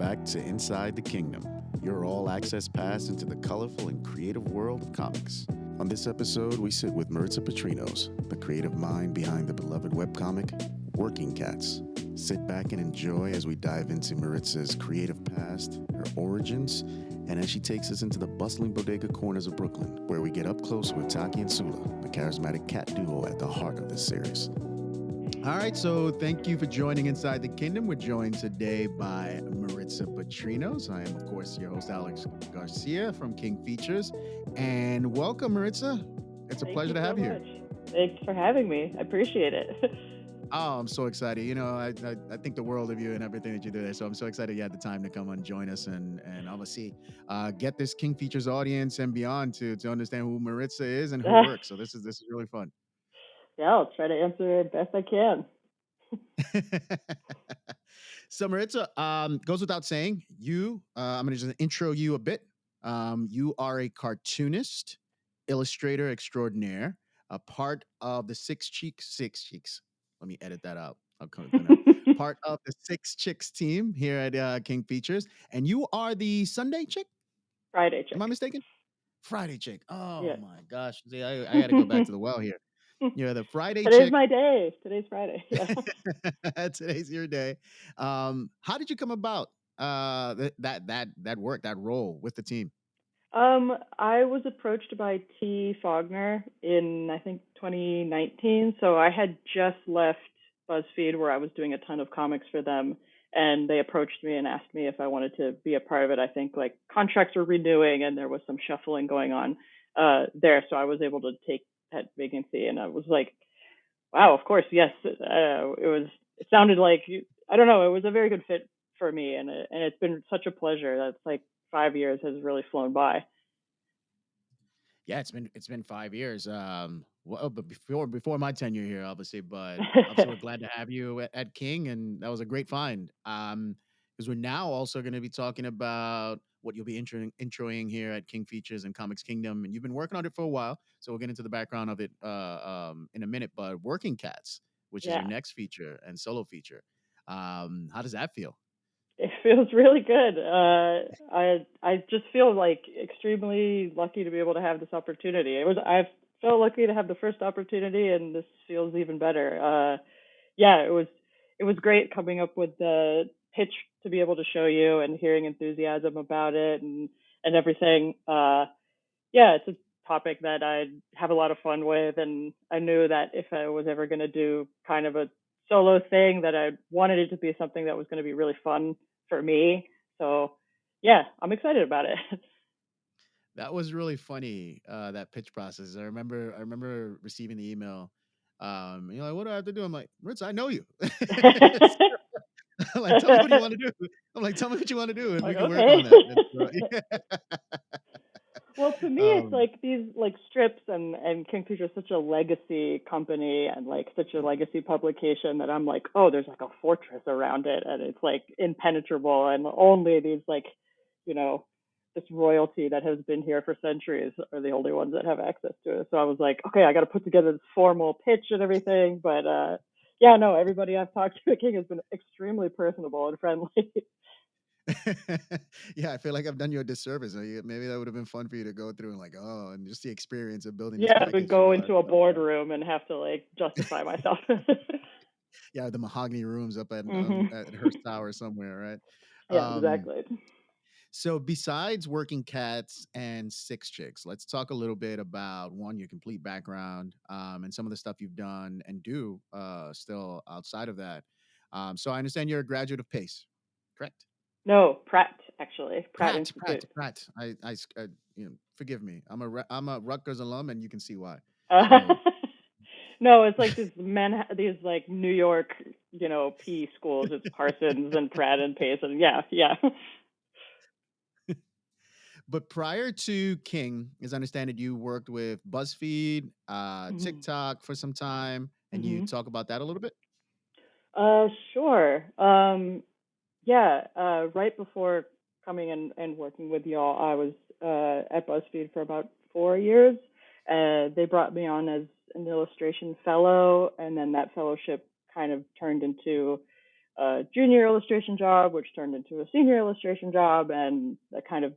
back to Inside the Kingdom, your all access pass into the colorful and creative world of comics. On this episode, we sit with Maritsa Patrinos, the creative mind behind the beloved webcomic, Working Cats. Sit back and enjoy as we dive into Maritsa's creative past, her origins, and as she takes us into the bustling bodega corners of Brooklyn, where we get up close with Taki and Sula, the charismatic cat duo at the heart of this series. All right, so thank you for joining Inside the Kingdom. We're joined today by Maritsa Patrinos. I am, of course, your host, Alex Garcia from King Features. And welcome, Maritsa. It's a Thank pleasure you to so have you much. here. Thanks for having me. I appreciate it. Oh, I'm so excited. I think the world of you and everything that you do there. So I'm so excited you had the time to come and join us and obviously get this King Features audience and beyond to understand who Maritsa is and her work. So this is really fun. Yeah, I'll try to answer it best I can. So Maritza, goes without saying, I'm going to just intro you a bit. You are a cartoonist, illustrator extraordinaire, a part of the Six Cheeks. Let me edit that out. I'll come from there. Part of the Six Chicks team here at King Features, and you are the Sunday chick. Friday Am I chick. mistaken? Friday chick. Oh Yeah. my gosh! See, I got to go back to the well here. You're the Friday Today's chick. my day. Today's Friday. Yeah. Today's your day. How did you come about that work, that role with the team? I was approached by T. Faulkner in I think 2019. So I had just left BuzzFeed where I was doing a ton of comics for them, and they approached me and asked me if I wanted to be a part of it. I think like contracts were renewing and there was some shuffling going on there, so I was able to take that vacancy, and I was like, wow, of course, yes. It was. It sounded like I don't know. It was a very good fit for me, and it's been such a pleasure. That's like 5 years has really flown by. Yeah, it's been 5 years. Well, but before my tenure here, obviously, but obviously we're glad to have you at King, and that was a great find. Because we're now also going to be talking about what you'll be introing here at King Features and Comics Kingdom, and you've been working on it for a while, so we'll get into the background of it in a minute. But Working Cats, which is your Yeah, next feature and solo feature, how does that feel? it feels really good. I just feel like extremely lucky to be able to have this opportunity. I felt lucky to have the first opportunity, and this feels even better. Yeah, it was great coming up with the pitch to be able to show you and hearing enthusiasm about it and everything. Yeah, it's a topic that I'd have a lot of fun with, and I knew that if I was ever going to do kind of a solo thing, that I wanted it to be something that was going to be really fun for me. So, yeah, I'm excited about it. That was really funny, that pitch process. I remember receiving the email. You're like, what do I have to do? I'm like, Ritz, I know you. I'm like, tell me what you want to do. I'm like, tell me what you want to do, and we Like, can work okay. on that. And so, yeah. Well, to me, it's um, like these like strips and Kingfisher is such a legacy company and like such a legacy publication that I'm like, oh, there's like a fortress around it, and it's like impenetrable, and only these like, you know, this royalty that has been here for centuries are the only ones that have access to it. So I was like, okay, I got to put together this formal pitch and everything, but yeah, no, everybody I've talked to at King has been extremely personable and friendly. yeah, I feel like I've done you a disservice. Maybe that would have been fun for you to go through and like, oh, and just the experience of building this Yeah, I would package go for us. into a But, boardroom and have to like justify myself. yeah, the mahogany rooms up hmm at Hearst Tower somewhere, right? Yeah, Um, exactly. So besides Working Cats and Six Chicks, let's talk a little bit about one, your complete background, and some of the stuff you've done and do still outside of that. So I understand you're a graduate of Pace, correct? No, Pratt actually, Pratt Pratt, Institute. Pratt. Forgive me. I'm a Rutgers alum, and you can see why. Uh, So no, it's like these like New York, P schools. It's Parsons and Pratt and Pace, and yeah, yeah. but prior to King, as I understand it, you worked with BuzzFeed, hmm TikTok for some time, and you hmm talk about that a little bit. Sure. Yeah, right before coming and working with y'all, I was at BuzzFeed for about 4 years. They brought me on as an illustration fellow, and then that fellowship kind of turned into a junior illustration job, which turned into a senior illustration job, and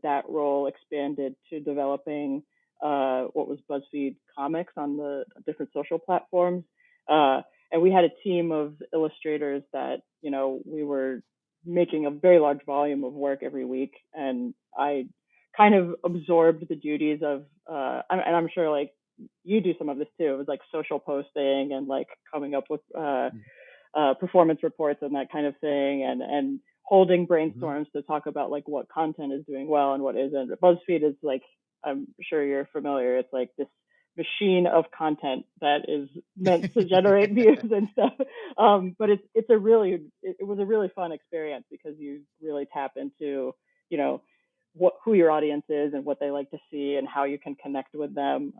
that role expanded to developing what was BuzzFeed comics on the different social platforms. And we had a team of illustrators that, we were making a very large volume of work every week, and I kind of absorbed the duties of, and I'm sure like you do some of this too. It was like social posting and like coming up with performance reports and that kind of thing, and holding Mm-hmm. brainstorms to talk about like what content is doing well and what isn't. BuzzFeed is like, I'm sure you're familiar. It's like this machine of content that is meant to generate views and stuff. But it was a really fun experience because you really tap into, you know, who your audience is and what they like to see and how you can connect with them.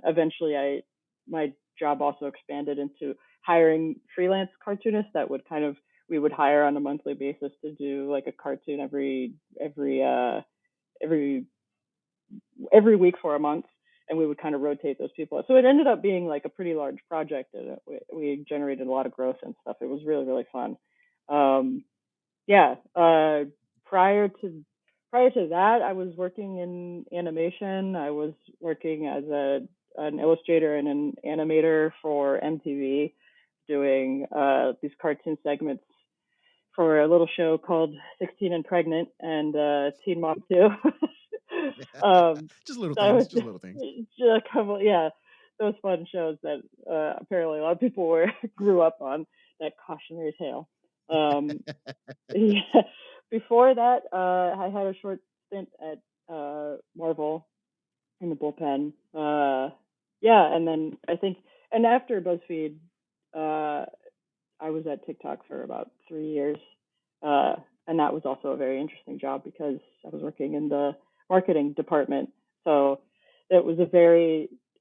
Eventually, my job also expanded into hiring freelance cartoonists that would we would hire on a monthly basis to do like a cartoon every every week for a month, and we would kind of rotate those people. So it ended up being like a pretty large project, and we generated a lot of growth and stuff. It was really really fun. Um, yeah. Prior to prior to that, I was working in animation. I was working as an illustrator and an animator for MTV, doing these cartoon segments for a little show called 16 and Pregnant and Teen Mom 2. Just little So things, just little things. just a couple, yeah, those fun shows that apparently a lot of people grew up on. That cautionary tale. Um, yeah. Before that, I had a short stint at Marvel in the bullpen. Yeah, and then I think, and after BuzzFeed, uh, I was at TikTok for about 3 years, uh, and that was also a very interesting job because I was working in the marketing department. So it was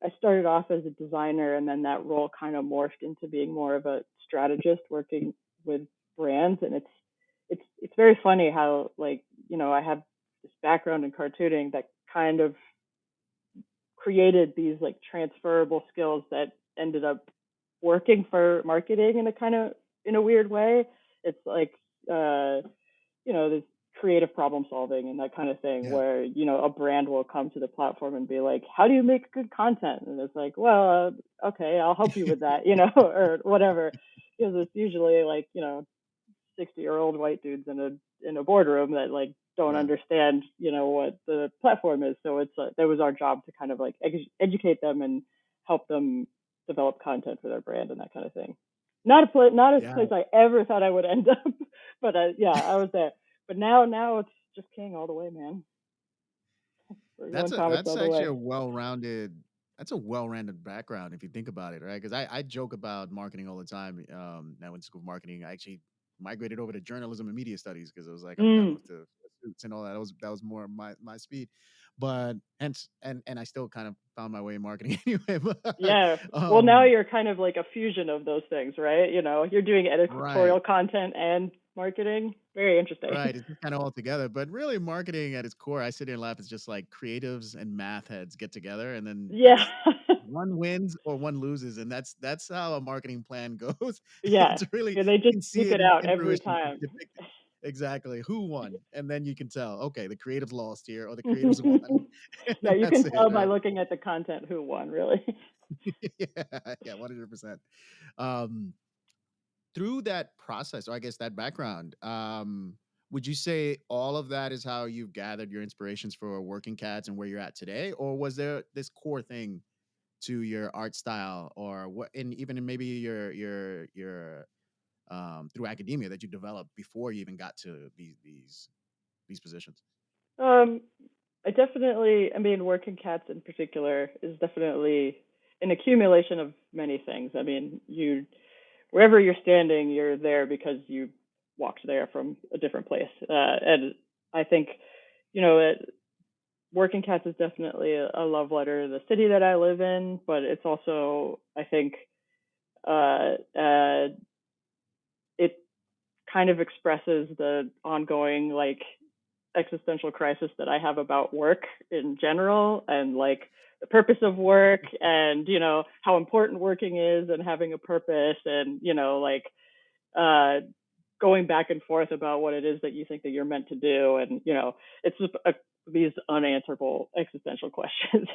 I started off as a designer, and then that role kind of morphed into being more of a strategist, working with brands. And it's very funny how, like, I have this background in cartooning that kind of created these like transferable skills that ended up working for marketing in a weird way. It's like this creative problem solving and that kind of thing, Yeah. where a brand will come to the platform and be like, how do you make good content? And it's like, well, okay, I'll help you with that, or whatever. Because it's usually like 60-year-old white dudes in a boardroom that like don't Right. understand what the platform is. So it's that was our job to kind of like educate them and help them develop content for their brand and that kind of thing. Not a Yeah. place I ever thought I would end up, but yeah, I was there. But now it's just king all the way, man. We're going comics That's all the actually way. a well-rounded that's a well-rounded background if you think about it, right? Because I joke about marketing all the time. I went to school for marketing. I actually migrated over to journalism and media studies because it was like I'm done Mm, with the suits and all that. That was more my speed. But hence and I still kind of found my way in marketing anyway. But yeah. Well, now you're kind of like a fusion of those things, right? You're doing right. editorial content and marketing. Very interesting. Right, it's just kinda all together, but really marketing at its core, I sit here and laugh, it's just like creatives and math heads get together, and then Yeah. that's one wins or one loses, and that's how a marketing plan goes. Yeah. It's really Yeah, they you just can see sneak it it out in every fruition time. depicted. Exactly, who won, and then you can tell, okay, the creatives lost here or the creatives won, and Yeah, then you that's can it, tell by right? looking at the content who won, really. Yeah, yeah, 100%. Um through that process, or I guess that background, would you say all of that is how you've gathered your inspirations for Working Cats and where you're at today, or was there this core thing to your art style, or what, and even in maybe your through academia that you developed before you even got to these positions? Um, I mean, Working Cats in particular is definitely an accumulation of many things. I mean, wherever you're standing, you're there because you walked there from a different place. And I think, Working Cats is definitely a love letter to the city that I live in, but it's also, I think, uh, uh, it kind of expresses the ongoing like existential crisis that I have about work in general, and like the purpose of work, and how important working is and having a purpose, and like uh going back and forth about what it is that you think that you're meant to do, and it's just these unanswerable existential questions.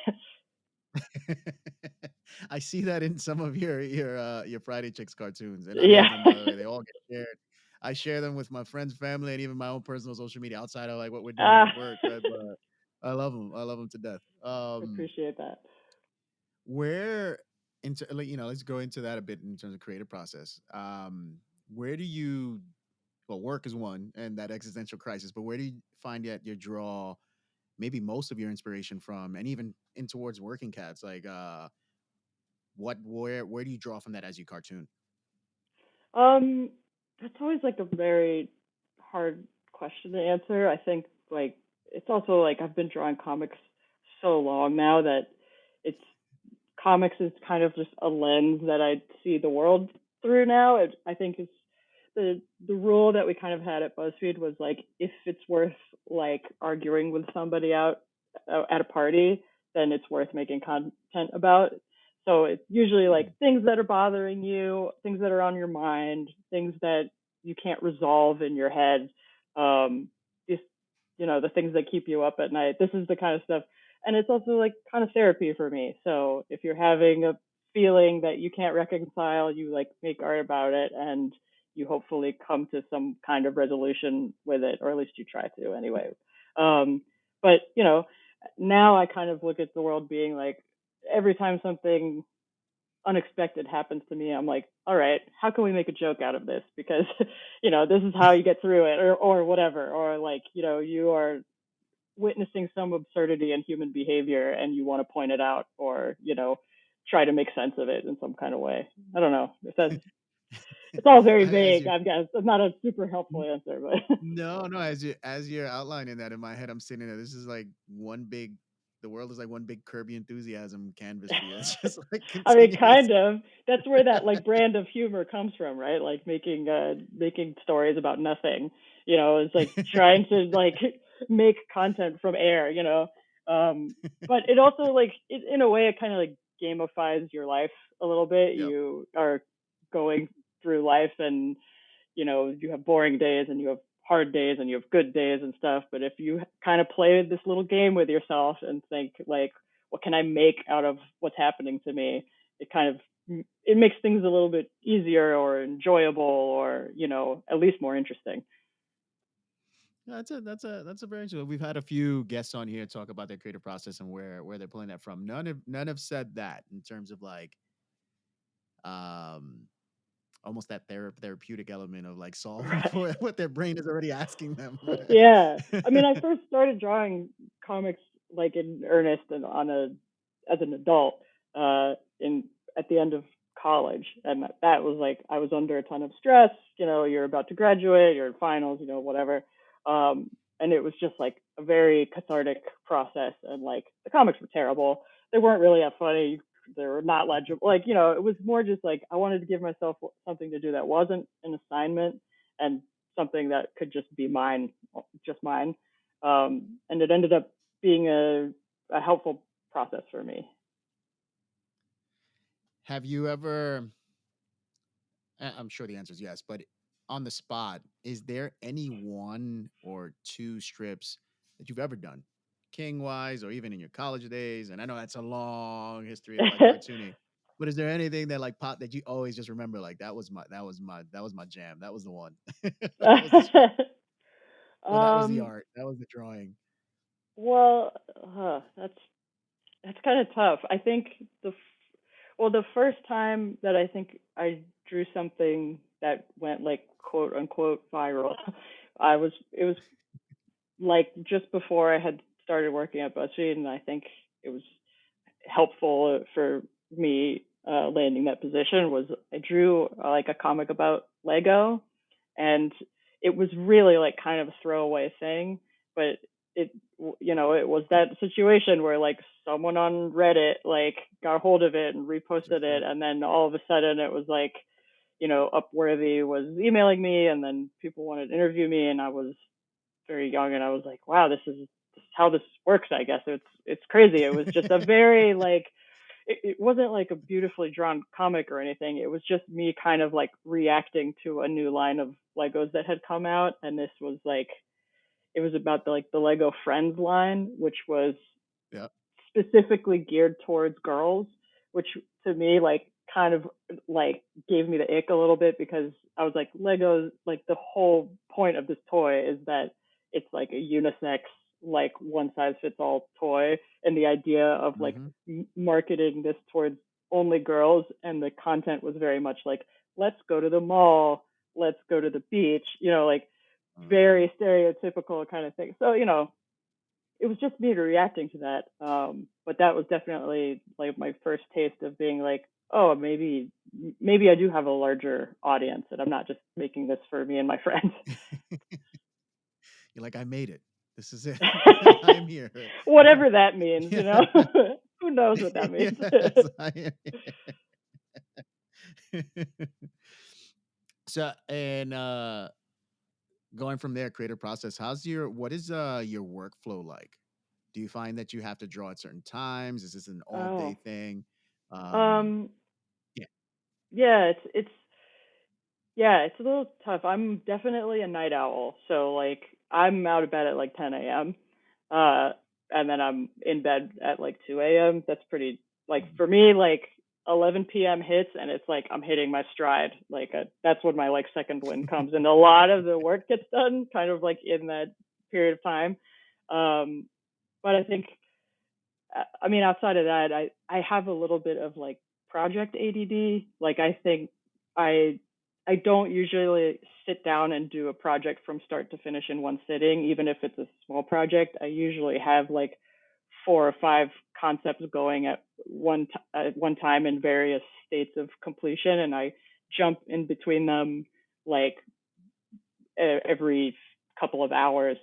I see that in some of your Friday Chicks cartoons, and I Yeah. love them, by the way. They all get shared. I share them with my friends, family, and even my own personal social media outside of like what we're doing Ah, at work, right? But I love them. I love them to death. appreciate that. Where into like, let's go into that a bit in terms of creative process. Where do you well, work is one, and that existential crisis, but where do you find that your draw maybe most of your inspiration from, and even in towards working cats? Like, where do you draw from that as you cartoon? Um, that's always like a very hard question to answer. I think like it's also like I've been drawing comics so long now that it's comics is kind of just a lens that I see the world through now. I think it's the rule that we kind of had at BuzzFeed was like if it's worth like arguing with somebody out at a party, then it's worth making content about. So it's usually like things that are bothering you, things that are on your mind, things that you can't resolve in your head. Just the things that keep you up at night. This is the kind of stuff, and it's also like kind of therapy for me. So if you're having a feeling that you can't reconcile, you like make art about it, and you hopefully come to some kind of resolution with it, or at least you try to anyway. But now I kind of look at the world being like every time something unexpected happens to me, I'm like, all right, how can we make a joke out of this? Because this is how you get through it, or whatever, or like you are witnessing some absurdity in human behavior and you want to point it out, or try to make sense of it in some kind of way. I don't know if that's it's all very As vague. you I guess it's not a super helpful answer, but No, no, as you're outlining that in my head, I'm sitting there. This is like one big the world is like one big Kirby enthusiasm canvas for you. It's just like I mean, continuous. kind of. That's where that like brand of humor comes from, right? Like making stories about nothing. It's like trying to like make content from air. But it also like in a way it kind of like gamifies your life a little bit. Yep. You are going through life, and you have boring days and you have hard days and you have good days and stuff. But if you kind of play this little game with yourself and think like, what can I make out of what's happening to me? It kind of it makes things a little bit easier or enjoyable, or at least more interesting. That's a very interesting. We've had a few guests on here talk about their creative process and where they're pulling that from. None have said that in terms of like um almost that therapeutic element of like solving Right. for what their brain is already asking them. Yeah. I mean, I first started drawing comics like in earnest and on a as an adult in at the end of college, and that was like I was under a ton of stress. You're about to graduate, you're in finals, whatever. And it was just like a very cathartic process. And like the comics were terrible. They weren't really that funny. They were not legible. Like it was more just like I wanted to give myself something to do that wasn't an assignment, and something that could just be mine, just mine. And it ended up being a helpful process for me. Have you ever I'm sure the answer is yes, but on the spot, is there any one or two strips that you've ever done, king wise, or even in your college days? And I know that's a long history of like cartooning, but is there anything that like pop that you always just remember like that was my jam, that was the one, that was the strip, or that was the um, art, that was the drawing? well, that's kind of tough. I think the first time that I think I drew something that went like quote unquote viral, it was like just before I had started working at BuzzFeed, and I think it was helpful for me landing that position. Was I drew like a comic about Lego, and it was really like kind of a throwaway thing, but it it was that situation where like someone on Reddit like got hold of it and reposted it, and then all of a sudden it was like Upworthy was emailing me, and then people wanted to interview me, and I was very young, and I was like, wow, this is how this works. I guess it's crazy. It was just a very like it wasn't like a beautifully drawn comic or anything. It was just me kind of like reacting to a new line of Legos that had come out, and this was like it was about the Lego Friends line, which was Yeah. specifically geared towards girls, which to me like kind of like gave me the ick a little bit because I was like Legos like the whole point of this toy is that it's like a unisex like one size fits all toy, and the idea of like Mm-hmm. marketing this towards only girls, and the content was very much like let's go to the mall, let's go to the beach, like Mm-hmm. very stereotypical kind of thing. So, it was just me reacting to that. But that was definitely like my first taste of being like, oh, maybe I do have a larger audience, and I'm not just making this for me and my friends. You're like, I made it. This is it. I am here. Whatever that means, Yeah. Who knows what that means? Yes, I am. So, and going from there, creative process. What is your workflow like? Do you find that you have to draw at certain times? Is this an all day Oh, thing? Um, um, yeah. yeah, it's a little tough. I'm definitely a night owl, so like I'm out of bed at like 10 a.m. Uh, and then I'm in bed at like 2 a.m. That's pretty like Mm. for me like 11 p.m. hits, and it's like I'm hitting my stride. Like that's when my like second wind comes, and a lot of the work gets done kind of like in that period of time. Um, but I think I mean, outside of that, I have a little bit of like project ADD. Like I think I I don't usually sit down and do a project from start to finish in one sitting, even if it's a small project. I usually have like four or five concepts going at one time in various states of completion, and I jump in between them like every couple of hours,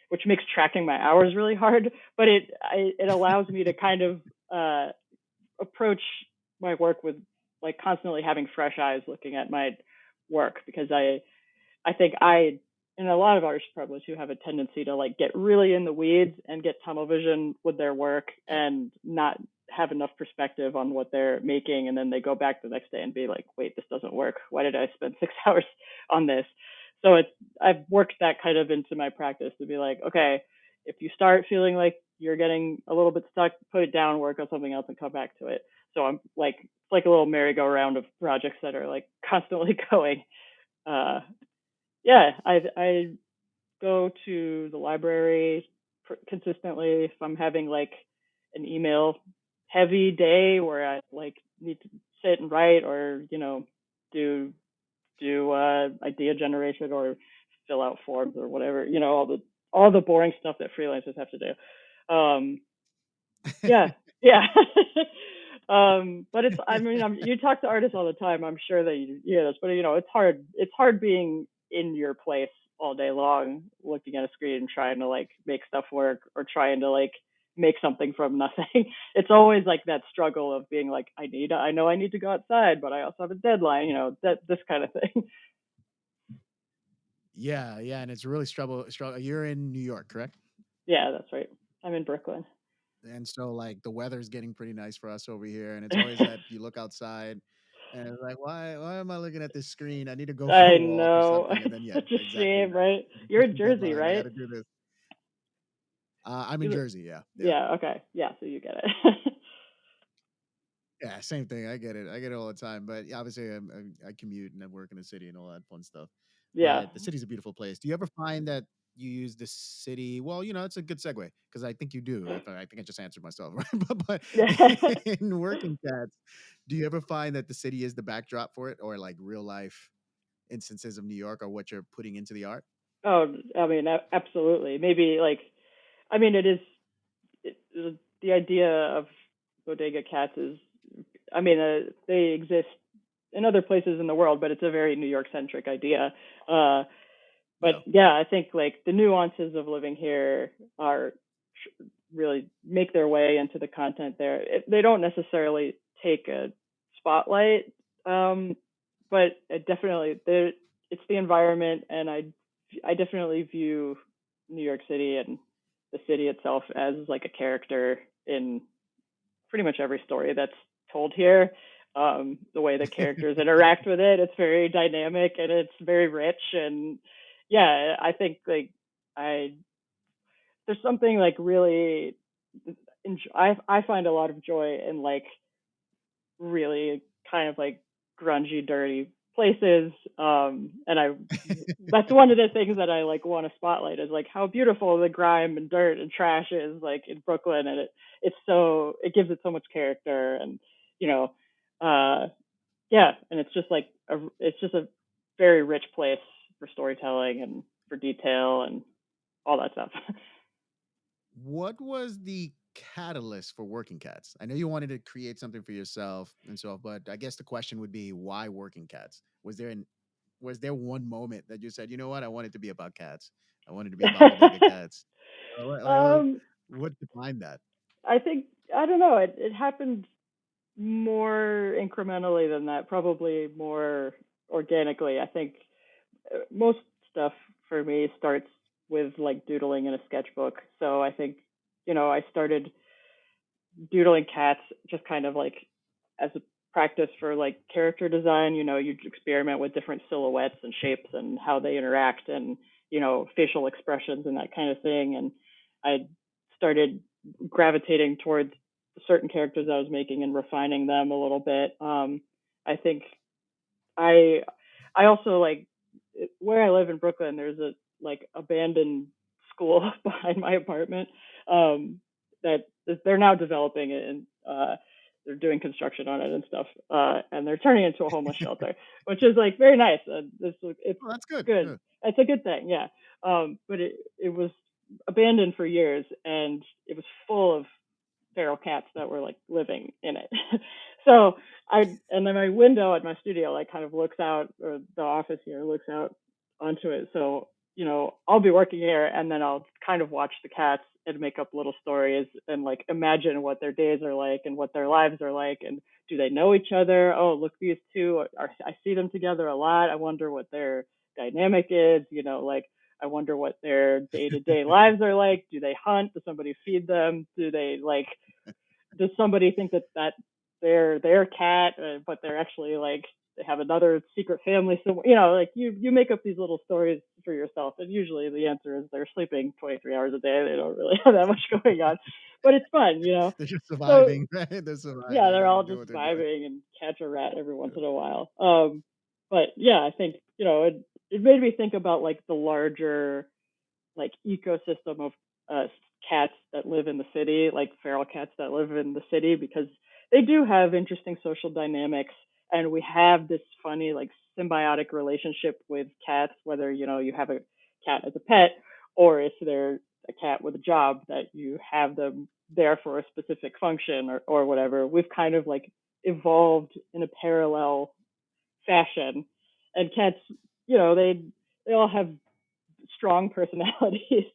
which makes tracking my hours really hard. But it allows me to kind of uh, approach my work with like constantly having fresh eyes looking at my work, because I think I and a lot of artists probably too have a tendency to like get really in the weeds and get tunnel vision with their work Yep. and not have enough perspective on what they're making, and then they go back the next day and be like, wait, this doesn't work, why did I spend 6 hours on this? So I've worked that kind of into my practice to be like, okay, if you start feeling like you're getting a little bit stuck, put it down, work on something else, and come back to it. So I'm like it's like a little merry-go-round of projects that are like constantly going. uh yeah, I go to the library consistently if I'm having like an email heavy day where I like need to sit and write, or do idea generation or fill out forms or whatever, all the boring stuff that freelancers have to do. Yeah, yeah. But I mean, you talk to artists all the time. I'm sure that you hear this, but it's hard. It's hard being in your place all day long, looking at a screen and trying to like make stuff work, or trying to like make something from nothing. It's always like that struggle of being like, I know I need to go outside, but I also have a deadline. That this kind of thing. Yeah, yeah, and it's really struggle. You're in New York, correct? Yeah, that's right. I'm in Brooklyn. And so like the weather's getting pretty nice for us over here, and it's always that you look outside and it's like, why am I looking at this screen? I need to go for a I walk or know. something. And It's then yeah, such a exactly. shame, right? You're in Jersey, Deadline. I got right? to do this. I'm in You, Jersey. Yeah, yeah, yeah, okay. Yeah, so you get it. yeah. Same thing. I get it. I get it all the time. But yeah, obviously, I commute and I work in the city and all that fun stuff. Yeah. But the city's a beautiful place. Do you ever find that you use the city? Well, it's a good segue because I think you do. I think I just answered myself, right? But Yeah. in working cats, do you ever find that the city is the backdrop for it, or like real life instances of New York, or what you're putting into the art? Oh, I mean, absolutely. Maybe like, I mean, the idea of bodega cats is, I mean, they exist in other places in the world, but it's a very New York centric idea. Uh, but Yeah. yeah, I think like the nuances of living here are really make their way into the content there. They don't necessarily take a spotlight, um, but it's the environment, and I definitely view New York City and the city itself as like a character in pretty much every story that's told here. The way the characters interact with it, it's very dynamic and it's very rich. And yeah, I think like I there's something like really I find a lot of joy in like really kind of like grungy, dirty places. And I that's one of the things that I like want to spotlight is like how beautiful the grime and dirt and trash is like in Brooklyn, and it gives it so much character, and you know, uh, yeah, and it's just a very rich place for storytelling and for detail and all that stuff. What was the catalyst for Working Cats? I know you wanted to create something for yourself and so, but I guess the question would be why Working Cats? Was there one moment that you said, you know what, I want it to be about cats. I wanted to be about bodega cats. um, What defined that? I think I don't know. It happened more incrementally than that, probably more organically. I think most stuff for me starts with like doodling in a sketchbook. So I think, I started doodling cats just kind of like as a practice for like character design. You experiment with different silhouettes and shapes and how they interact and, facial expressions and that kind of thing. And I started gravitating towards certain characters I was making and refining them a little bit. I think I I also like where I live in Brooklyn. There's a like abandoned school behind my apartment that they're now developing it, and they're doing construction on it and stuff. And they're turning it into a homeless shelter, which is like very nice. It's Oh, that's good. good. Good. It's a good thing, yeah. But it was abandoned for years, and it was full of feral cats that were like living in it. So and then my window at my studio like kind of looks out, or the office here looks out onto it. So, I'll be working here and then I'll kind of watch the cats and make up little stories and like imagine what their days are like and what their lives are like, and do they know each other? Oh, look, these two I see them together a lot. I wonder what their dynamic is, like I wonder what their day-to-day lives are like. Do they hunt? Does somebody feed them? Does somebody think that they're their cat, but they're actually like they have another secret family somewhere? Like you make up these little stories for yourself, and usually the answer is they're sleeping 23 hours a day. They don't really have that much going on, but it's fun, They're just So surviving, right? They're yeah, they're surviving all and doing just what they're doing. vibing and catch a rat every once Yeah. in a while. But yeah, I think it made me think about like the larger like ecosystem of uh, cats that live in the city, like feral cats that live in the city, because they do have interesting social dynamics, and we have this funny like symbiotic relationship with cats, whether you have a cat as a pet or if they're a cat with a job that you have them there for a specific function or whatever. We've kind of like evolved in a parallel fashion, and cats, they all have strong personalities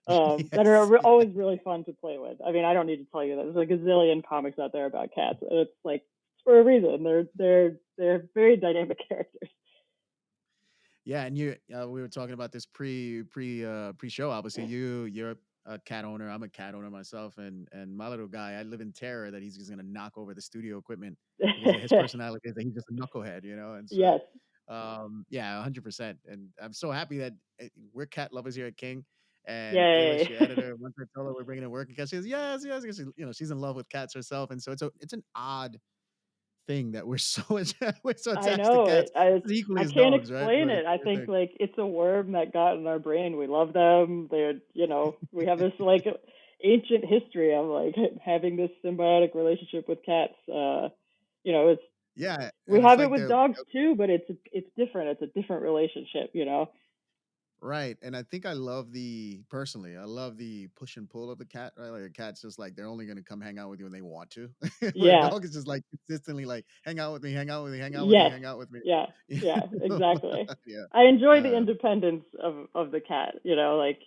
that are Yes. always really fun to play with. I mean, I don't need to tell you that there's like a gazillion comics out there about cats, and it's like it's for a reason. They're very dynamic characters. Yeah, and we were talking about this pre show. Obviously, you're a cat owner. I'm a cat owner myself, and my little guy, I live in terror that he's just gonna knock over the studio equipment because of his personality is that he's just a knucklehead, and so Yes. yeah, 100%. And I'm so happy that we're cat lovers here at King. And Ayla, Yay. your editor, once I told her we're bringing it work, because she says yes, yes, because she's in love with cats herself, and so it's an odd thing that we're so we're so I attached to know cats it. I equally I as can't dogs, right? explain But it. it's I a weird think thing. like it's a worm that got in our brain. We love them. We have this like ancient history of like having this symbiotic relationship with cats. It's Yeah, we and it's have it like with the dogs too, but it's different. It's a different relationship. right, and I think I love I love the push and pull of the cat, right? Like a cat's just like they're only gonna come hang out with you when they want to. Where a Yeah. dog is just like consistently like, hang out with me, hang out with me, hang out with me, Yes. hang out with me. Yeah. You Yeah. know? Exactly. Yeah. I enjoy the Um, independence of the cat. Like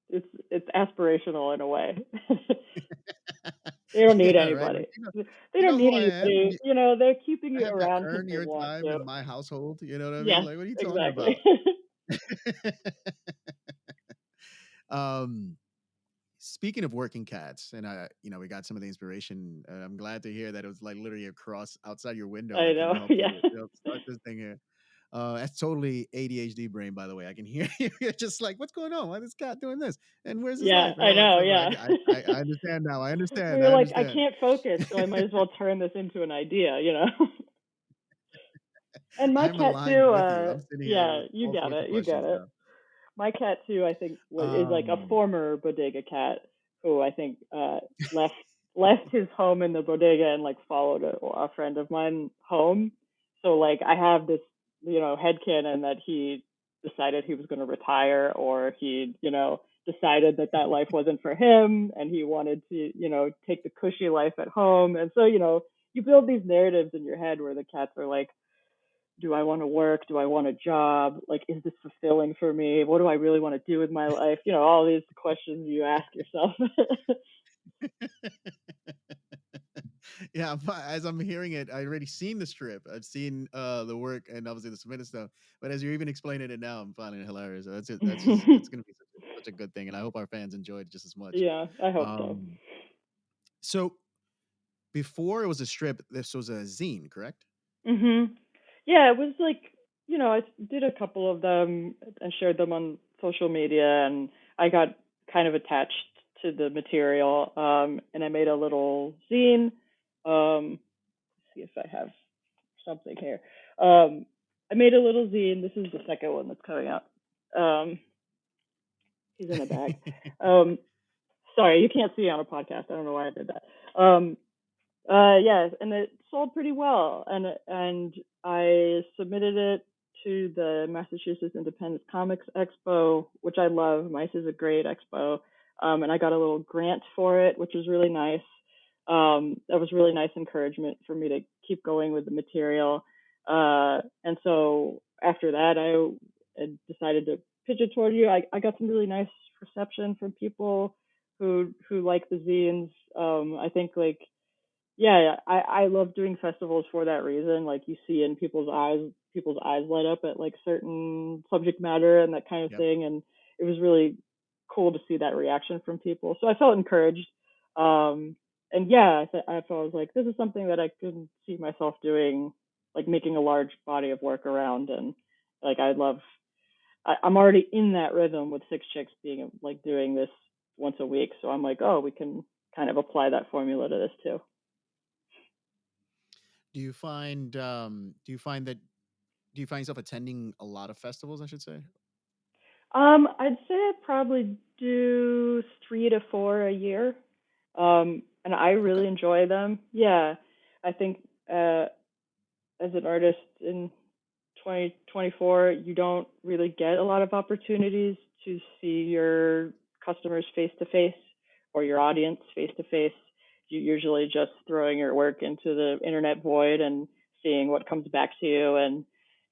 it's aspirational in a way. They don't need yeah, right. Like, anybody. They you don't know who need I am? anybody. They're keeping I you have to around because earn they your want time to. in my household. You know what I mean? Yes. Like, what are you talking Exactly. about? um, Speaking of working cats, and we got some of the inspiration. I'm glad to hear that it was like literally across outside your window I that know. help Yeah. you start this thing here. That's totally ADHD brain, by the way. I can hear you. You're just like, what's going on? Why is this cat doing this? And where's his Yeah, life? And I all that know. stuff. Yeah. I understand now. I Where understand. you're I like, I understand. can't focus, so I might as well turn this into an idea, you know? And my I'm cat aligned too, with you. I'm sitting here yeah, with you all got sorts of it. You got questions it. now. My cat too, I think, is like a Um, former bodega cat who I think left left his home in the bodega and like followed a friend of mine home. So like I have this, headcanon that he decided he was going to retire, or he, decided that that life wasn't for him and he wanted to, take the cushy life at home. And so, you build these narratives in your head where the cats are like, do I want to work? Do I want a job? Like, is this fulfilling for me? What do I really want to do with my life? All these questions you ask yourself. yeah, as I'm hearing it, I already seen the strip. I've seen the work and obviously the submitted stuff. But as you're even explaining it now, I'm finding it hilarious. That's it. That's just it's gonna be such a good thing, and I hope our fans enjoy it just as much. Yeah, I hope so. Um, so before it was a strip, this was a zine, correct? Yeah, it was like, I did a couple of them and shared them on social media, and I got kind of attached to the material. And I made a little zine. Let's see if I have something here. Um, I made a little zine. This is the second one that's coming out. Um, he's in a bag. Um, sorry, you can't see on a podcast. I don't know why I did that. Yeah, and it sold pretty well, and I submitted it to the Massachusetts Independent Comics Expo, which I love. MICE is a great expo, and I got a little grant for it, which was really nice. That was really nice encouragement for me to keep going with the material. And so after that, I decided to pitch it toward you. I got some really nice reception from people who like the zines. I think like yeah, I love doing festivals for that reason. Like you see in people's eyes light up at like certain subject matter and that kind of Yep. thing. And it was really cool to see that reaction from people. So I felt encouraged. And yeah, I felt I was like, this is something that I could see myself doing, like making a large body of work around. And like I'm already in that rhythm with Six Chicks being like doing this once a week. So I'm like, oh, we can kind of apply that formula to this too. Do you find yourself attending a lot of festivals, I should say? I'd say I probably do 3 to 4 a year. And I Okay. really enjoy them. Yeah, I think as an artist in 2024, you don't really get a lot of opportunities to see your customers face to face or your audience face to face. You're usually just throwing your work into the internet void and seeing what comes back to you. And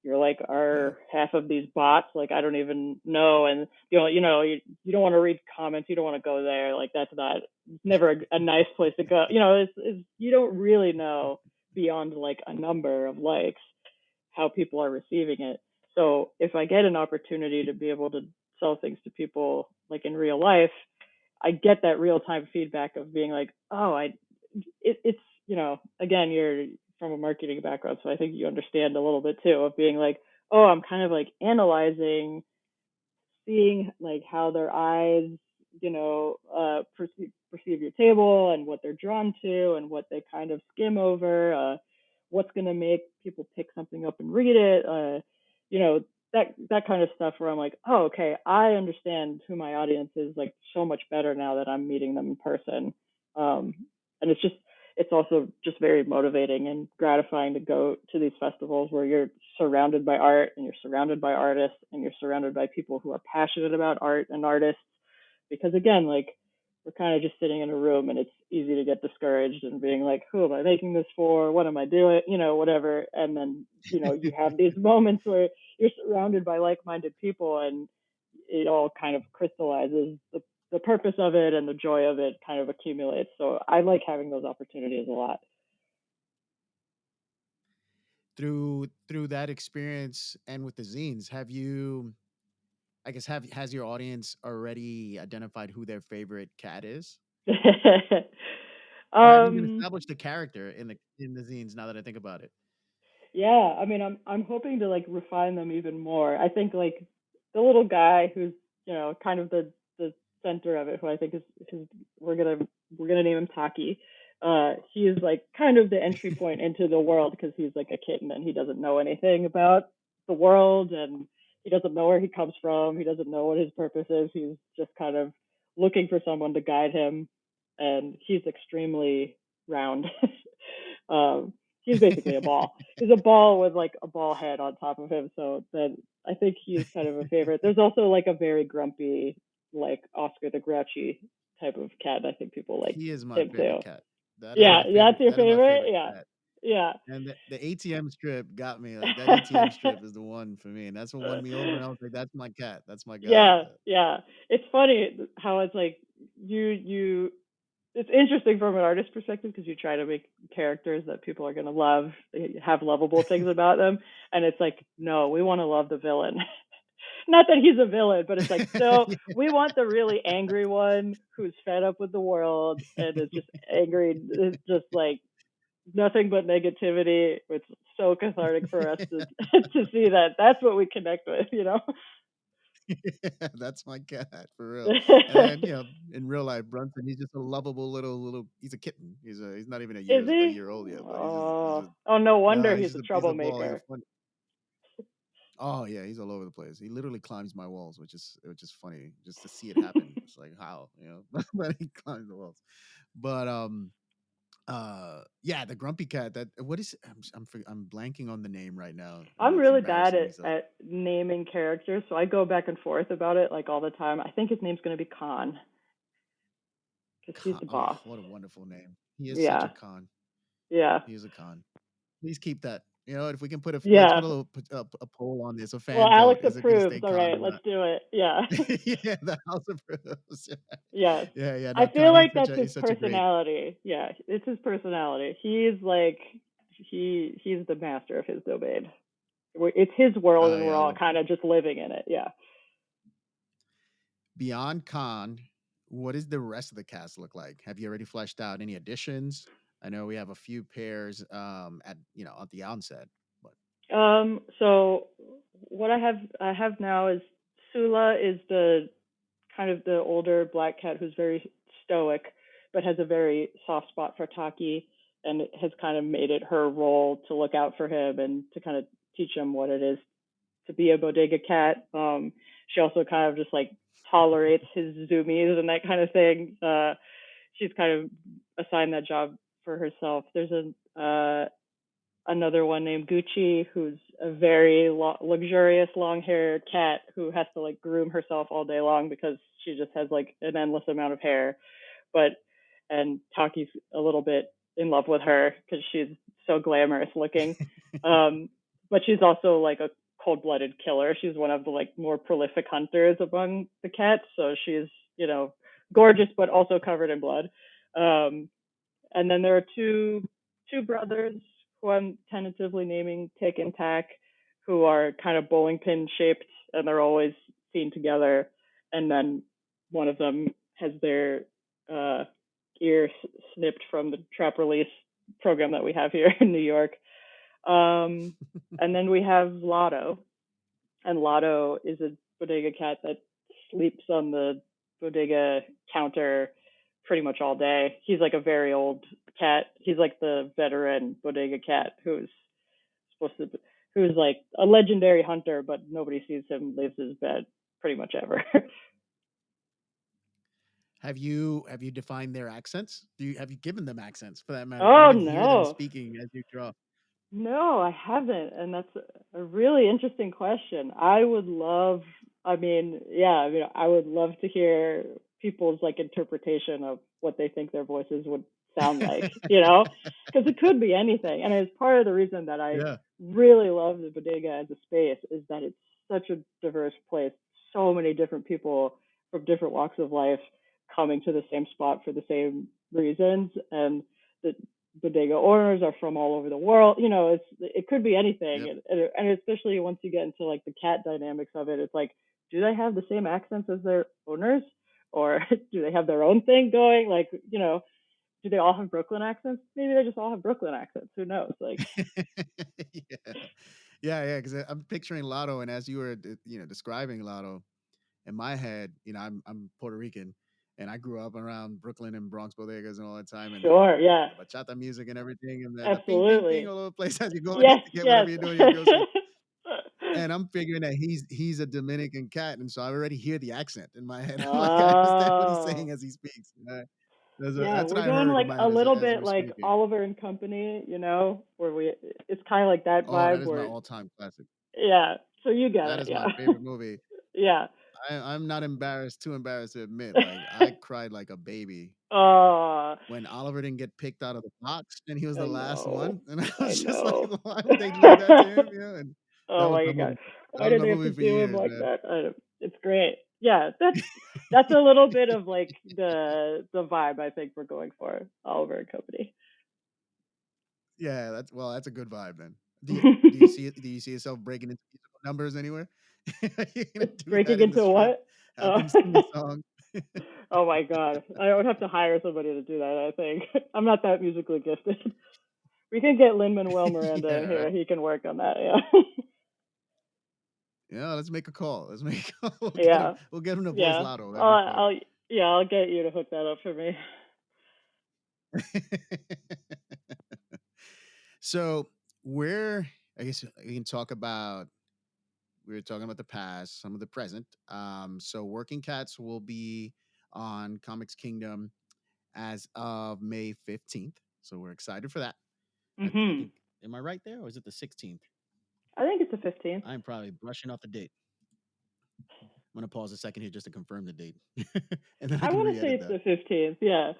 you're like, Yeah. are half of these bots? Like, I don't even know. And you don't want to read comments. You don't want to go there. Like, that's not. It's never a nice place to go. It's you don't really know beyond like a number of likes how people are receiving it. So if I get an opportunity to be able to sell things to people like in real life, I get that real time feedback of being like, oh, it's again, you're from a marketing background, so I think you understand a little bit too of being like, oh, I'm kind of like analyzing, seeing like how their eyes, perceive your table and what they're drawn to and what they kind of skim over, what's going to make people pick something up and read it, you know, that kind of stuff where I'm like, oh, okay, I understand who my audience is like so much better now that I'm meeting them in person. And it's also just very motivating and gratifying to go to these festivals where you're surrounded by art and you're surrounded by artists and you're surrounded by people who are passionate about art and artists. Because again, like we're kind of just sitting in a room and it's easy to get discouraged and being like, who am I making this for? What am I doing? Whatever. And then, you have these moments where you're surrounded by like-minded people and it all kind of crystallizes the purpose of it and the joy of it kind of accumulates. So I like having those opportunities a lot. Through that experience and with the zines, have you I guess has your audience already identified who their favorite cat is? Or have you even um, established a character in the zines now that I think about it? yeah, I mean, I'm hoping to like refine them even more. I think like the little guy who's kind of the center of it, who I think is we're gonna we're gonna name him Taki. He is like kind of the entry point into the world because he's like a kitten and he doesn't know anything about the world and he doesn't know where he comes from. He doesn't know what his purpose is. He's just kind of looking for someone to guide him, and he's extremely round. um, he's basically a ball. He's a ball with like a ball head on top of him. So then I think he's kind of a favorite. There's also like a very grumpy, like Oscar the Grouchy type of cat. I think people like He is my him too. favorite cat. That is Yeah, my that's favorite. your That is my favorite. favorite Yeah, cat. yeah. And the ATM strip got me. Like that ATM strip is the one for me, and that's what won me over. And I was like, "That's my cat. That's my guy." Yeah, yeah. It's funny how it's like you it's interesting from an artist perspective because you try to make characters that people are going to love, have lovable things about them, and it's like, no, we want to love the villain. Not that he's a villain, but it's like, no, we want the really angry one who's fed up with the world and is just angry, it's just like nothing but negativity. It's so cathartic for us to to see that. That's what we connect with. That's my cat for real. And then in real life, Brunson, he's just a lovable little. He's a kitten. He's not even a Is a he? year old yet, but he's Oh, just oh, no yeah, wonder he's a he's a ball. He's a troublemaker. fun. Oh yeah, he's all over the place. He literally climbs my walls, which is funny just to see it happen. It's like how but he climbs the walls. But yeah, the grumpy cat. That what is? I'm blanking on the name right now, and I'm it's really bad embarrassing me. So at naming characters, so I go back and forth about it like all the time. I think his name's going to be Khan because he's the Oh, boss. what a wonderful name. He is such Yeah, a con. yeah, He is a con. Please keep that. If we can let's yeah. put a little a poll on this, a Well, fan Alex vote. Is it going to approves. stay All con right, or let's not? do it. Yeah, Yeah, the House approves. yes. Yeah, yeah. I No, feel Con, like that's his he's such a great. personality. Yeah, it's his personality. He's like he's the master of his domain. It's his world, Oh and we're yeah, I all love kind of just living in it. Yeah. beyond Con. What does the rest of the cast look like? Have you already fleshed out any additions? I know we have a few pairs at the onset, but So what I have now is Sula is the kind of the older black cat who's very stoic, but has a very soft spot for Taki, and it has kind of made it her role to look out for him and to kind of teach him what it is to be a bodega cat. She also kind of just like tolerates his zoomies and that kind of thing. She's kind of assigned that job for herself. There's another one named Gucci, who's a very luxurious long-haired cat who has to like groom herself all day long because she just has like an endless amount of hair. But and Taki's a little bit in love with her because she's so glamorous looking. But she's also like a cold-blooded killer. She's one of the like more prolific hunters among the cats, so she's gorgeous but also covered in blood. Um, and then there are two brothers who I'm tentatively naming Tick and Tack, who are kind of bowling pin shaped and they're always seen together. And then one of them has their uh, ear snipped from the trap release program that we have here in New York. Um, and then we have Lotto, and Lotto is a bodega cat that sleeps on the bodega counter pretty much all day. He's like a very old cat. He's like the veteran bodega cat supposed to who's like a legendary hunter, but nobody sees him, leaves his bed pretty much ever. have you defined their accents? Have you given them accents for that matter? Do you Oh even hear them no. speaking as you draw? No, I haven't, and that's a really interesting question. I mean, yeah, I would love to hear people's like interpretation of what they think their voices would sound like, because it could be anything. And it's part of the reason that I Yeah. really love the bodega as a space is that it's such a diverse place. So many different people from different walks of life coming to the same spot for the same reasons, and the bodega owners are from all over the world. It could be Yep. anything, and especially once you get into like the cat dynamics of it, it's like, do they have the same accents as their owners, or do they have their own thing going? Like, do they all have Brooklyn accents? Maybe they just all have Brooklyn accents. Who knows? Like, Yeah, yeah. Because I'm picturing Lotto, and as you were, describing Lotto, in my head, I'm Puerto Rican, and I grew up around Brooklyn and Bronx bodegas and all that time, and sure, yeah, the bachata music and everything, and the ping, ping, ping absolutely, all over the place as you go to yes, get yes. whatever you're doing, your groceries. And I'm figuring that he's a Dominican cat, and so I already hear the accent in my head. I'm like, I understand what he's Oh, saying as he speaks. yeah, That's what we're I going heard in like my a head little as you bit were like speaking. Oliver and Company, where it's kind of like that Oh, that vibe is my where, all-time classic. yeah. So you get That it, is yeah, my favorite movie. yeah. I'm not too embarrassed to admit, like I cried like a baby Oh, when Oliver didn't get picked out of the box and he was the I last know, one, and I I was just like, know. why would they do that to him? And that Oh was my my god, movie. That why was did my they have to movie for do him years, like man. that? It's great. Yeah, that's a little bit of like the vibe I think we're going for, Oliver and Company. Yeah, that's a good vibe then. Do you see yourself breaking into musical numbers anywhere? Are you gonna do that Breaking in the into street? what? Have Oh. him sing a song? Oh my god, I would have to hire somebody to do that. I think I'm not that musically gifted. We can get Lin Manuel Miranda in Yeah, right. here. He can work on that. Yeah. Yeah, let's make a call. Let's make a call. We'll get him. Yeah. We'll get him to voice Yeah. Lotto. That'd be fun. I'll yeah, I'll get you to hook that up for me. So where I guess we can talk about we were talking about the past, some of the present. So Working Cats will be on Comics Kingdom as of May 15th. So we're excited for that. I Mhm. think, am I right there or is it the 16th? I think it's the 15th. I'm probably brushing off the date. I'm going to pause a second here just to confirm the date and then I I can want to re say edit it's that. the 15th. Yeah.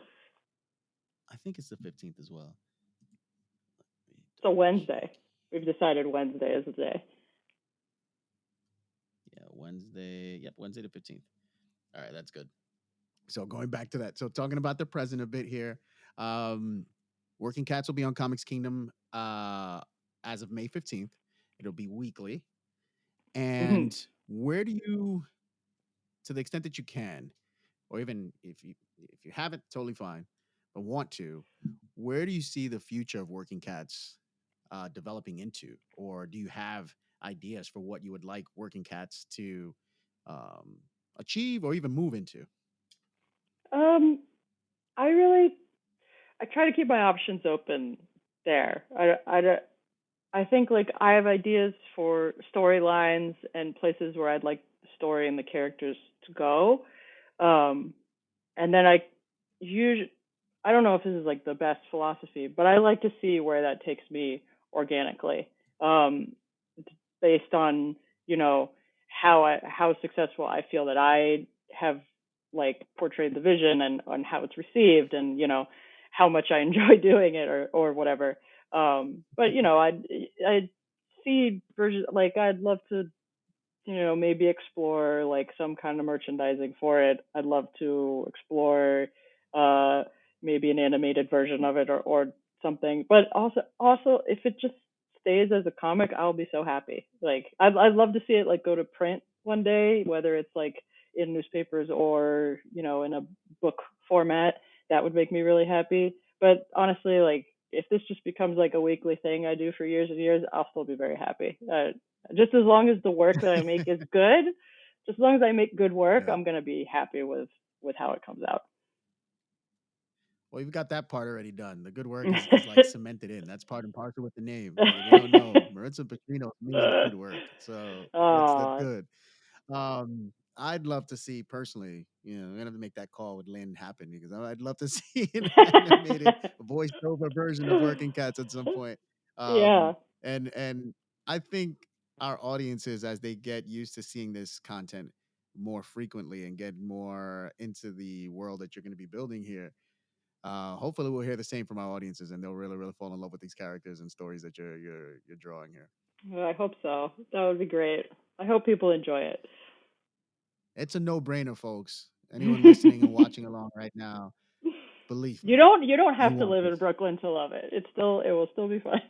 I think it's the 15th as well. Let me It's a double Wednesday. check. We've decided Wednesday is the day. Yeah, Wednesday. Yep, Wednesday the 15th. All right, that's good. So going back to that. So talking about the present a bit here. Um, Working Cats will be on Comics Kingdom as of May 15th. It'll be weekly. Mhm. And where do you, to the extent that you can, or even if you haven't, totally fine, but want to, where do you see the future of Working Cats developing into, or do you have ideas for what you would like Working Cats to um, achieve or even move into? Um, I really I try to keep my options open there. I think like I have ideas for storylines and places where I'd like the story and the characters to go. Um, and then usually I don't know if this is like the best philosophy, but I like to see where that takes me organically, um, based on you know how successful I feel that I have like portrayed the vision and on how it's received, and how much I enjoy doing it or whatever. But I'd see versions like I'd love to maybe explore like some kind of merchandising for it. I'd love to explore uh maybe an animated version of it or something. But also if it just stays as a comic, I'll be so happy. Like I'd love to see it like go to print one day, whether it's like in newspapers or, in a book format. That would make me really happy. But honestly, like if this just becomes like a weekly thing I do for years and years, I'll still be very happy. Just as long as the work that I make is good, just as long as I make good work, Yeah. I'm gonna be happy with how it comes out. Well, you've got that part already done. The good work is like cemented in. That's part and parcel with the name. If you don't know, Maritsa Patrinos means good work. So that's Oh, good. I'd love to see personally, I'm gonna have to make that call with Lynn happen because I'd love to see an animated voiced over version of Working Cats at some point. yeah. And I think our audiences, as they get used to seeing this content more frequently and get more into the world that you're going to be building here, hopefully we'll hear the same from our audiences and they'll really, really fall in love with these characters and stories that you're drawing here. Well, I hope so. That would be great. I hope people enjoy it. It's a no-brainer, folks. Anyone listening and watching along right now, believe You me, don't you have to want live in this. Brooklyn to love it. It will still be fun.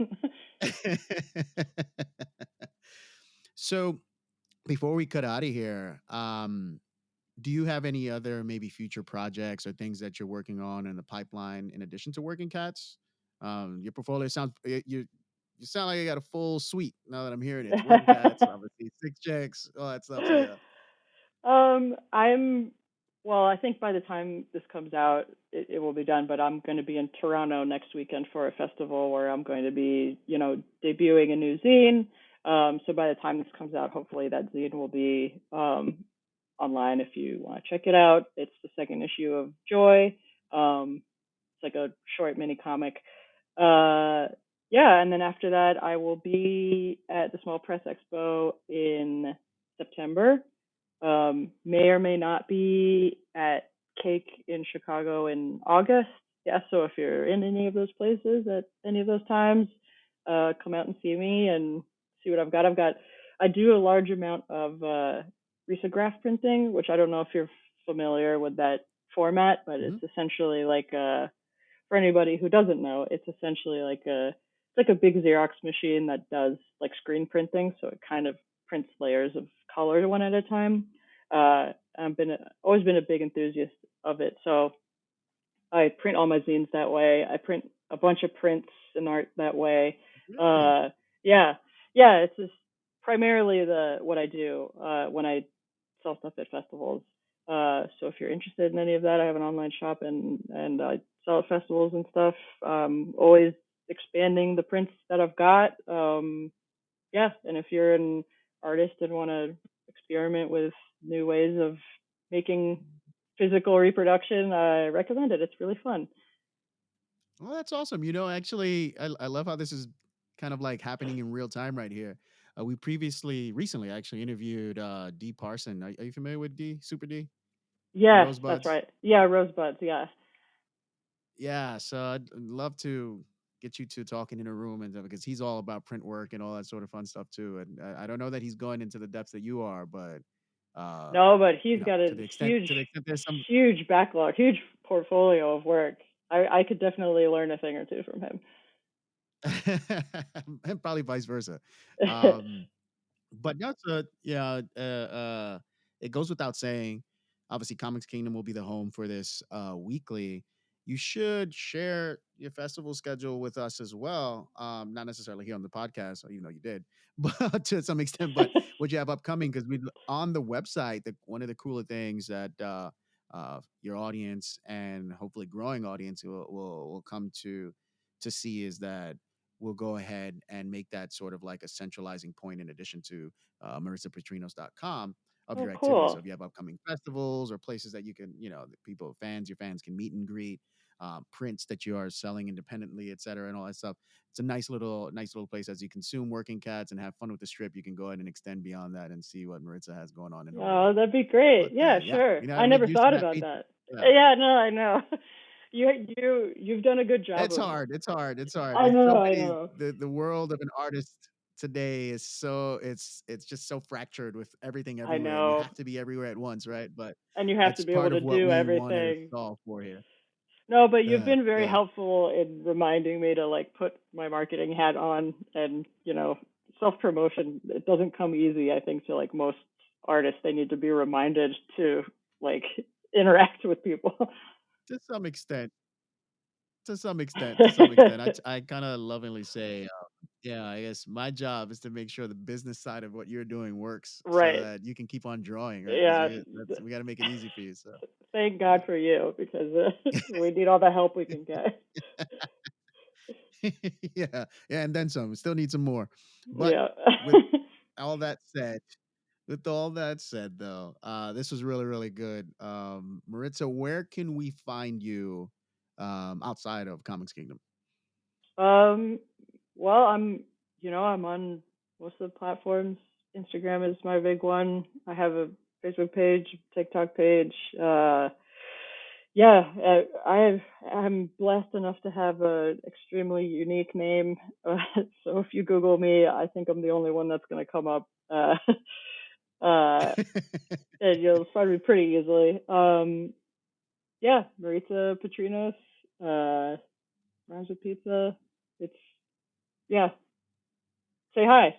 So Before we cut out of here, do you have any other maybe future projects or things that you're working on in the pipeline in addition to Working Cats? Your portfolio sounds you sound like you got a full suite now that I'm hearing it. It's Working Cats, obviously Six Checks, all that stuff. So yeah. I'm well, I think by the time this comes out, it will be done. But I'm going to be in Toronto next weekend for a festival where I'm going to be, debuting a new zine. So by the time this comes out, hopefully that zine will be online if you want to check it out. It's the second issue of Joy. It's like a short mini comic. Uh, yeah, and then after that, I will be at the Small Press Expo in September. May or may not be at Cake in Chicago in August. Yeah, so if you're in any of those places at any of those times, come out and see me and see what I've got. I do a large amount of risograph printing, which I don't know if you're familiar with that format, but Hmm. it's essentially like for anybody who doesn't know, it's essentially like a big Xerox machine that does like screen printing. So it kind of prints layers of color one at a time. Always been a big enthusiast of it. So I print all my zines that way. I print a bunch of prints and art that way. Really? Uh, yeah, yeah. It's just primarily the what I do when I sell stuff at festivals. So if you're interested in any of that, I have an online shop and I sell at festivals and stuff. Always expanding the prints that I've got. Yeah, and if you're an artist and want to experiment with new ways of making physical reproduction, I recommend it. It's really fun. Well, that's awesome. Actually, I love how this is kind of like happening in real time right here. We recently actually interviewed D Parson. Are you familiar with D Super D from Yes, that's Rosebuds? right. Yeah, rosebuds. Yeah. Yeah, so I'd love to get you two talking in a room and because he's all about print work and all that sort of fun stuff too. And I don't know that he's going into the depths that you are, but uh, No, but he's got to a the extent huge, there's some huge backlog, huge portfolio of work. I could definitely learn a thing or two from him. and probably vice versa. Um, But that's a yeah, it goes without saying, obviously, Comics Kingdom will be the home for this, weekly. You should share your festival schedule with us as well, not necessarily here on the podcast, even though you did, but to some extent, but what you have upcoming, 'cause we on the website, one of the cooler things that, your audience and hopefully growing audience will come to see is that we'll go ahead and make that sort of like a centralizing point in addition to maritsapatrinos.com of Oh, your activities. So cool. if you have upcoming festivals or places that you can, the people, your fans can meet and greet, prints that you are selling independently, et cetera, and all that stuff. It's a nice little place as you consume Working Cats and have fun with the strip. You can go ahead and extend beyond that and see what Maritza has going on in her Oh, world. that'd be great. But Yeah, yeah, sure. we know how I to make never use of thought that about feature. that. Yeah. Yeah, no, I know. You've done a good job It's of. hard, it's hard, it's hard. I There's know, so I many know. the world of an artist today is so it's just so fractured with everything I everywhere, and you know. have to be everywhere at once, right? But And you have to that's be able part to of what do we wanted to everything. solve for here. No, but you've Yeah, been very yeah. helpful in reminding me to like put my marketing hat on and, self promotion. It doesn't come easy, I think, to like most artists. They need to be reminded to like interact with people. To some extent, to some extent. I kinda lovingly say, yeah, I guess my job is to make sure the business side of what you're doing works so Right. that you can keep on drawing, right? Because Yeah. we gotta make it easy for you, so, Thank God yeah. for you because we need all the help we can get. Yeah, yeah, and then some. We still need some more. But Yeah. with all that said, though, this was really, really good. Maritza, where can we find you outside of Comics Kingdom? Um, well, I'm on most of the platforms. Instagram is my big one. I have a Facebook page, TikTok page. Yeah, I'm blessed enough to have an extremely unique name. So if you Google me, I think I'm the only one that's going to come up. Uh, and you'll find me pretty easily. Yeah, Maritza Patrinos, rhymes with pizza. It's yeah, Say hi.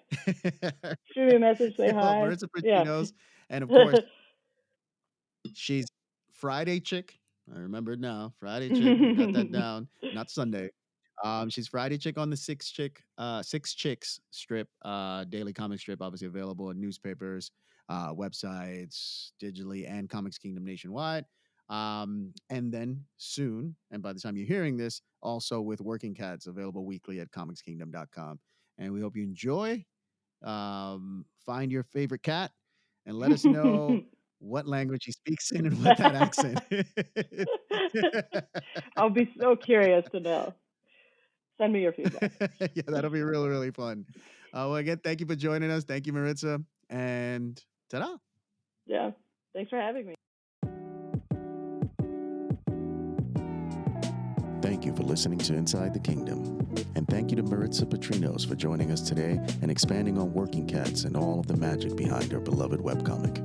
Shoot me a message. Say Well, hi. Maritsa Yeah. Patrinos, and of course, she's Friday Chick. I remember it now. Friday Chick. I got that down. Not Sunday. She's Friday Chick on the Six Chicks strip, daily comic strip, obviously available in newspapers, websites, digitally, and Comics Kingdom nationwide. And then soon, and by the time you're hearing this, also with Working Cats available weekly at comicskingdom.com. And we hope you enjoy. Find your favorite cat and let us know what language he speaks in and what that accent is. I'll be so curious to know. Send me your feedback. Yeah, that'll be really, really fun. Well, again, thank you for joining us. Thank you, Maritsa. And ta-da. Yeah. Thanks for having me. Thank you for listening to Inside the Kingdom. And thank you to Maritsa Patrinos for joining us today and expanding on Working Cats and all of the magic behind her beloved webcomic.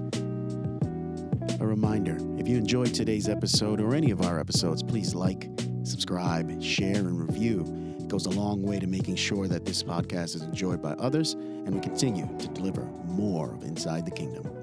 A reminder, if you enjoyed today's episode or any of our episodes, please like, subscribe, share, and review. It goes a long way to making sure that this podcast is enjoyed by others and we continue to deliver more of Inside the Kingdom.